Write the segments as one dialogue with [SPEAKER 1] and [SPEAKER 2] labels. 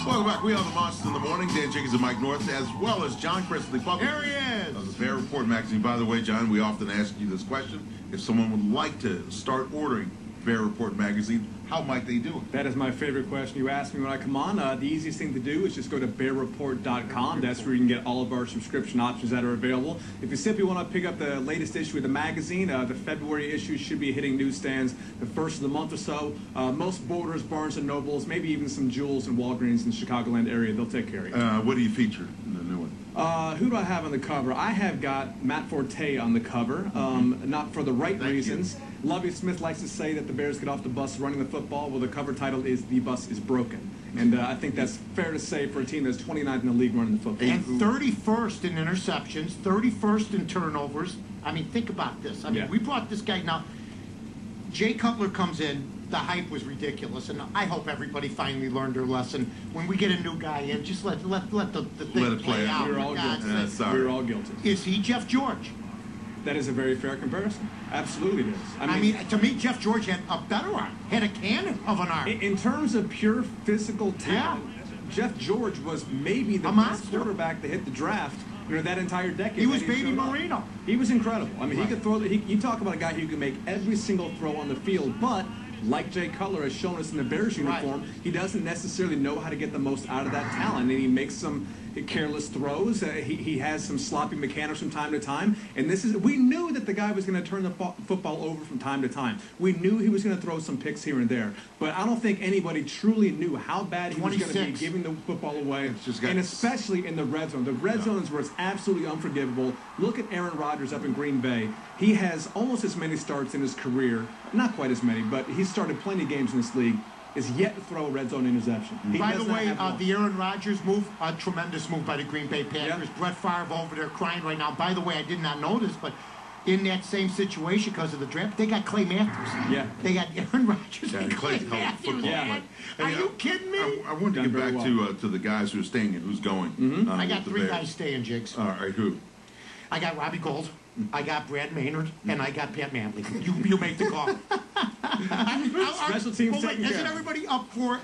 [SPEAKER 1] Welcome back. We are the Monsters in the Morning. Dan Jiggetts and Mike North, as well as John Crist, the public.
[SPEAKER 2] There he is.
[SPEAKER 1] Of the Bear Report magazine. By the way, John, we often ask you this question. If someone would like to start ordering Bear Report magazine, how might they do it?
[SPEAKER 3] That is my favorite question you ask me when I come on. The easiest thing to do is just go to bearreport.com. That's where you can get all of our subscription options that are available. If you simply want to pick up the latest issue of the magazine, the February issue should be hitting newsstands the first of the month or so. Most Borders, Barnes & Nobles, maybe even some Jewels and Walgreens in the Chicagoland area, they'll take care of you.
[SPEAKER 1] What do you feature in the new one?
[SPEAKER 3] Who do I have on the cover? I have got Matt Forte on the cover, not for the right reasons. Lovie Smith likes to say that the Bears get off the bus running the football. Well, the cover title is "The Bus is Broken." And I think that's fair to say for a team that's 29th in the league running the football.
[SPEAKER 2] And 31st in interceptions, 31st in turnovers. I mean, think about this. I mean, we brought this guy now. Jay Cutler comes in. The hype was ridiculous, and I hope everybody finally learned their lesson. When we get a new guy in, just let the thing play out.
[SPEAKER 3] We're all guilty. We're all guilty.
[SPEAKER 2] Is he Jeff George?
[SPEAKER 3] That is a very fair comparison. Absolutely it is.
[SPEAKER 2] I mean, to me, Jeff George had a better arm, had a cannon of an arm.
[SPEAKER 3] In terms of pure physical talent, Jeff George was maybe the best quarterback to hit the draft. That entire decade.
[SPEAKER 2] He was Baby Marino.
[SPEAKER 3] He was incredible. I mean, he could throw. You talk about a guy who can make every single throw on the field, but like Jay Cutler has shown us in the Bears uniform, he doesn't necessarily know how to get the most out of that talent, and he makes some careless throws. He has some sloppy mechanics from time to time, and we knew that the guy was going to turn the football over from time to time. We knew he was going to throw some picks here and there, but I don't think anybody truly knew how bad he was going to be giving the football away, and especially in the red zone. The red zone is where it's absolutely unforgivable. Look at Aaron Rodgers up in Green Bay. He has almost as many starts in his career, not quite as many, but he's started plenty of games in this league, is yet to throw a red zone interception.
[SPEAKER 2] By the way, the Aaron Rodgers move, a tremendous move by the Green Bay Packers. Brett Favre over there crying right now. By the way, I did not know this, but in that same situation because of the draft, they got Clay Matthews.
[SPEAKER 3] Yeah.
[SPEAKER 2] They got Aaron Rodgers and Clay Matthews.
[SPEAKER 3] Yeah.
[SPEAKER 2] Are you kidding me?
[SPEAKER 1] I wanted to get back to the guys who are staying and who's going.
[SPEAKER 2] I got three guys staying, Jigs.
[SPEAKER 1] All right, who?
[SPEAKER 2] I got Robbie Gould, I got Brad Maynard, and I got Pat Manley. You make the call.
[SPEAKER 3] Special teams taking care.
[SPEAKER 2] Isn't everybody up for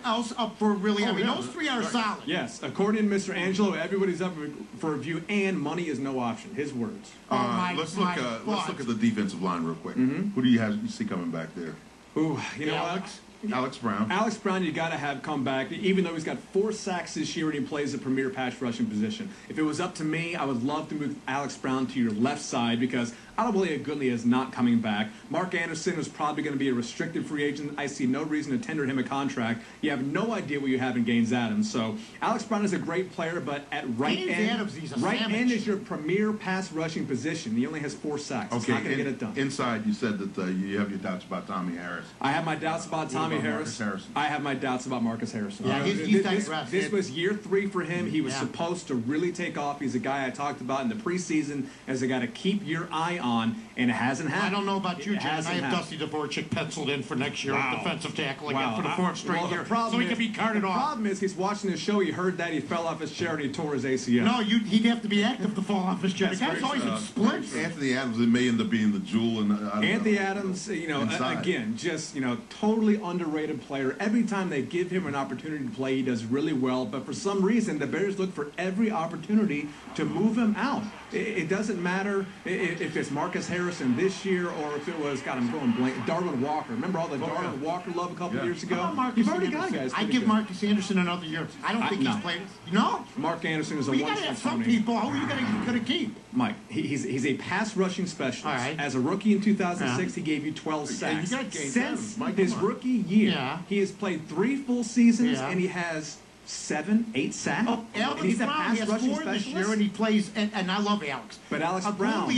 [SPEAKER 2] really? I mean, those three are solid.
[SPEAKER 3] Yes, according to Mr. Angelo, everybody's up for review, and money is no option. His words.
[SPEAKER 1] Let's look at the defensive line real quick. Who do you see coming back there?
[SPEAKER 3] Ooh, you know Alex.
[SPEAKER 1] Alex Brown.
[SPEAKER 3] Alex Brown, you got to have come back, even though he's got 4 sacks this year and he plays the premier pass rushing position. If it was up to me, I would love to move Alex Brown to your left side because Adewale Goodley is not coming back. Mark Anderson is probably going to be a restricted free agent. I see no reason to tender him a contract. You have no idea what you have in Gaines Adams. So Alex Brown is a great player, but at right end is your premier pass rushing position. He only has 4 sacks.
[SPEAKER 1] Okay,
[SPEAKER 3] it's not going to get it done.
[SPEAKER 1] Inside, you said that you have your doubts about Tommy Harris.
[SPEAKER 3] I have my doubts about Tommy Harris. I have my doubts about Marcus Harrison.
[SPEAKER 2] Yeah,
[SPEAKER 3] this was year 3 for him. He was supposed to really take off. He's a guy I talked about in the preseason as a guy to keep your eye on, and it hasn't happened.
[SPEAKER 2] I don't know about you, John. I have Dusty Dvorak penciled in for next year at defensive tackle again for the 4th straight year. So he can be carted off.
[SPEAKER 3] The problem is he's watching the show. He heard that. He fell off his chair and he tore his ACL.
[SPEAKER 2] No, he'd have to be active to fall off his chair. The guy's always in splits.
[SPEAKER 1] Anthony Adams, it may end up being the jewel.
[SPEAKER 3] Anthony Adams, again, just, totally underrated player. Every time they give him an opportunity to play, he does really well. But for some reason, the Bears look for every opportunity to move him out. It doesn't matter if it's Marcus Harrison this year or if it was, God, I'm going blank, Darwin Walker. Remember all the Darwin Walker love a couple years ago? You've already got guys.
[SPEAKER 2] I'd give Marcus Anderson another year. I don't think he's played. No?
[SPEAKER 3] Mark Anderson is a
[SPEAKER 2] you got to have some people. Who are you going to keep?
[SPEAKER 3] Mike, he's a pass rushing specialist. All right. As a rookie in 2006, he gave you 12 sacks. Since his rookie year, he has played 3 full seasons, and he has 7, 8 sacks.
[SPEAKER 2] Oh, Alex Brown has 4 this year, and he plays, and I love Alex.
[SPEAKER 3] But Alex Brown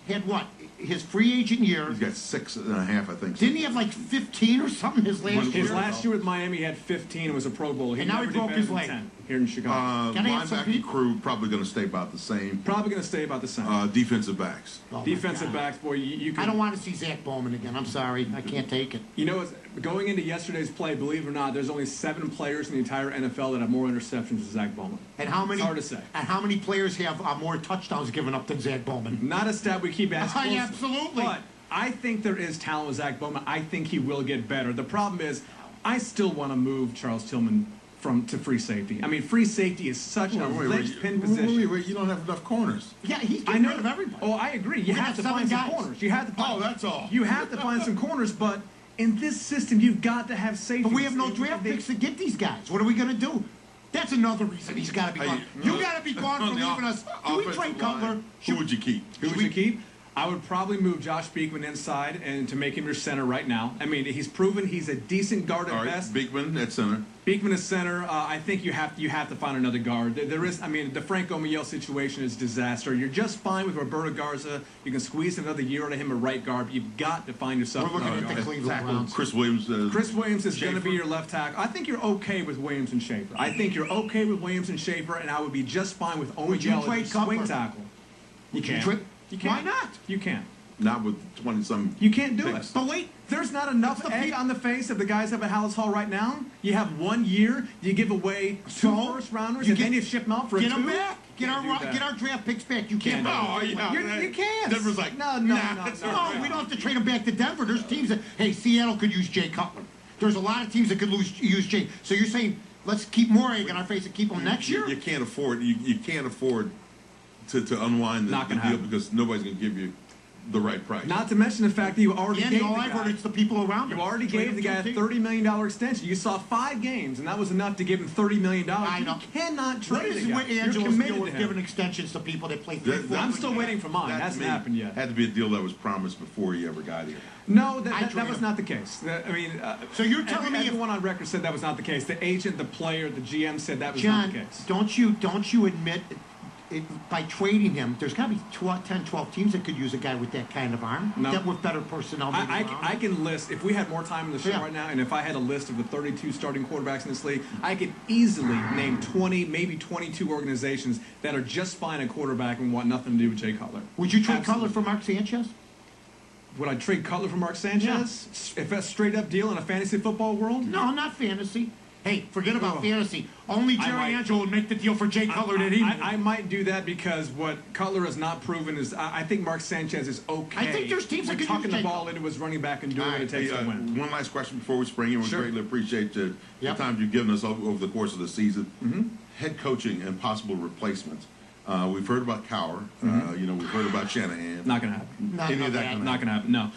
[SPEAKER 2] had what? His free agent year.
[SPEAKER 1] He's got 6.5, I think.
[SPEAKER 2] Didn't he have like 15 or something his last year?
[SPEAKER 3] His last year with Miami, he had 15 and was a Pro Bowler.
[SPEAKER 2] And now he broke his leg.
[SPEAKER 3] Here in Chicago.
[SPEAKER 1] Linebacker crew probably going to stay about the same.
[SPEAKER 3] Probably going to stay about the same.
[SPEAKER 1] Defensive backs.
[SPEAKER 3] Defensive backs, boy, you can...
[SPEAKER 2] I don't want to see Zach Bowman again. I'm sorry. I can't take it.
[SPEAKER 3] You know, going into yesterday's play, believe it or not, there's only 7 players in the entire NFL that have more interceptions than Zach Bowman.
[SPEAKER 2] And how many?
[SPEAKER 3] It's hard to say.
[SPEAKER 2] And how many players have more touchdowns given up than Zach Bowman?
[SPEAKER 3] Not a stat we keep asking.
[SPEAKER 2] Absolutely.
[SPEAKER 3] But I think there is talent with Zach Bowman. I think he will get better. The problem is, I still want to move Charles Tillman to free safety. I mean, free safety is such a linchpin position.
[SPEAKER 1] Wait, you don't have enough corners.
[SPEAKER 2] Yeah, he's getting rid of everybody.
[SPEAKER 3] Oh, I agree. You have to find some corners. You have to find,
[SPEAKER 1] that's all.
[SPEAKER 3] You have to find some corners, but in this system, you've got to have safety.
[SPEAKER 2] But we have no draft picks to get these guys. What are we going to do? That's another reason he's got to be gone. You got to be gone for leaving us. Do we trade Cutler?
[SPEAKER 1] Who would you keep?
[SPEAKER 3] Who would you keep? I would probably move Josh Beekman inside and to make him your center right now. I mean, he's proven he's a decent guard at best.
[SPEAKER 1] Beekman at center.
[SPEAKER 3] Beekman is center. I think you have to find another guard. There is, I mean, the Franco Miel situation is disaster. You're just fine with Roberto Garza. You can squeeze another year out of him a right guard. But you've got to find yourself.
[SPEAKER 2] We're looking at the Cleveland Browns.
[SPEAKER 1] Chris Williams.
[SPEAKER 3] Chris Williams is going to be your left tackle. I think you're okay with Williams and Schaefer. I think you're okay with Williams and Schaefer, and I would be just fine with Owen Yell as swing tackle. You can't.
[SPEAKER 2] Why not?
[SPEAKER 3] You can't.
[SPEAKER 1] Not with 20-some.
[SPEAKER 3] You can't do it.
[SPEAKER 2] But wait,
[SPEAKER 3] there's not enough egg on the face of the guys up at Hallis Hall right now. You have 1 year. You give away two first-rounders, and then you ship them out for a 2.
[SPEAKER 2] Get them back. Get our draft picks back. You can't.
[SPEAKER 3] You can't.
[SPEAKER 2] Denver's like,
[SPEAKER 3] no.
[SPEAKER 2] We don't have to trade them back to Denver. There's teams that, hey, Seattle could use Jay Cutler. There's a lot of teams that could use Jay. So you're saying let's keep more egg on our face and keep them next year?
[SPEAKER 1] You can't afford. You can't afford to unwind the deal because nobody's going to give you the right price.
[SPEAKER 3] Not to mention the fact that you already gave
[SPEAKER 2] all I've heard it's the people around him.
[SPEAKER 3] You already gave the guy a $30 million extension. You saw 5 games, and that was enough to give him $30 million.
[SPEAKER 2] I know.
[SPEAKER 3] You cannot trade
[SPEAKER 2] What is
[SPEAKER 3] the guy.
[SPEAKER 2] Angelo's deal with giving extensions to people that play 3-4?
[SPEAKER 3] I'm still waiting for mine. That hasn't happened yet.
[SPEAKER 1] Had to be a deal that was promised before he ever got here.
[SPEAKER 3] No, that was not the case. I mean,
[SPEAKER 2] so you're telling me
[SPEAKER 3] everyone on record said that was not the case. The agent, the player, the GM said that was
[SPEAKER 2] not
[SPEAKER 3] the case.
[SPEAKER 2] Don't you admit by trading him, there's got to be 10, 12 teams that could use a guy with that kind of arm, that with better personnel.
[SPEAKER 3] I can list, if we had more time in the show right now, and if I had a list of the 32 starting quarterbacks in this league, I could easily name 20, maybe 22 organizations that are just fine at quarterback and want nothing to do with Jay Cutler.
[SPEAKER 2] Would you trade Cutler for Mark Sanchez?
[SPEAKER 3] Would I trade Cutler for Mark Sanchez? If that's a straight-up deal in a fantasy football world?
[SPEAKER 2] No, not fantasy. Hey, forget about fantasy. Only Jerry Angelo would make the deal for Jay Cutler that he would.
[SPEAKER 3] I might do that because what Cutler has not proven is I think Mark Sanchez is okay.
[SPEAKER 2] I think there's teams that could
[SPEAKER 3] tucking the ball into his running back and doing what it takes to win.
[SPEAKER 1] One last question before we spring in. We greatly appreciate the time you've given us over the course of the season. Head coaching and possible replacements. We've heard about Cowher. We've heard about Shanahan.
[SPEAKER 3] Not going to happen.
[SPEAKER 2] Not going
[SPEAKER 3] to happen. No.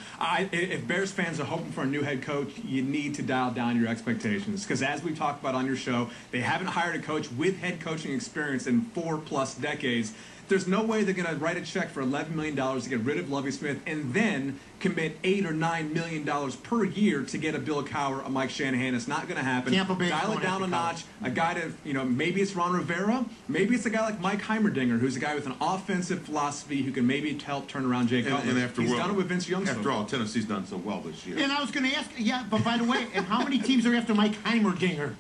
[SPEAKER 3] If Bears fans are hoping for a new head coach, you need to dial down your expectations. Because as we talked about on your show, they haven't hired a coach with head coaching experience in 4+ decades. There's no way they're going to write a check for $11 million to get rid of Lovie Smith and then commit $8 or $9 million per year to get a Bill Cowher, a Mike Shanahan. It's not going to happen. Dial it down a notch. A guy to, maybe it's Ron Rivera. Maybe it's a guy like Mike Heimerdinger, who's a guy with an offensive philosophy who can maybe help turn around Jay Cutler.
[SPEAKER 1] And after
[SPEAKER 3] he's done it with Vince Young.
[SPEAKER 1] After all, Tennessee's done so well this year.
[SPEAKER 2] And I was going to ask, but by the way, and how many teams are after Mike Heimerdinger?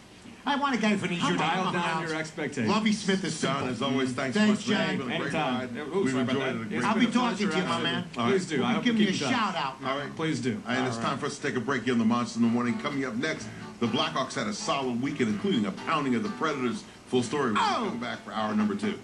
[SPEAKER 2] I want a guy for an easier
[SPEAKER 3] dial down your expectations.
[SPEAKER 2] Lovie Smith is simple.
[SPEAKER 1] John, as always, thanks
[SPEAKER 2] John.
[SPEAKER 1] It's been a great ride. We've enjoyed it.
[SPEAKER 2] I'll be talking to you, my man.
[SPEAKER 3] Please do.
[SPEAKER 2] Give me a shout out.
[SPEAKER 1] All right.
[SPEAKER 3] Please do.
[SPEAKER 1] And it's time for us to take a break here on the Monster in the Morning. Coming up next, the Blackhawks had a solid weekend, including a pounding of the Predators. Full story when we come back for hour number 2.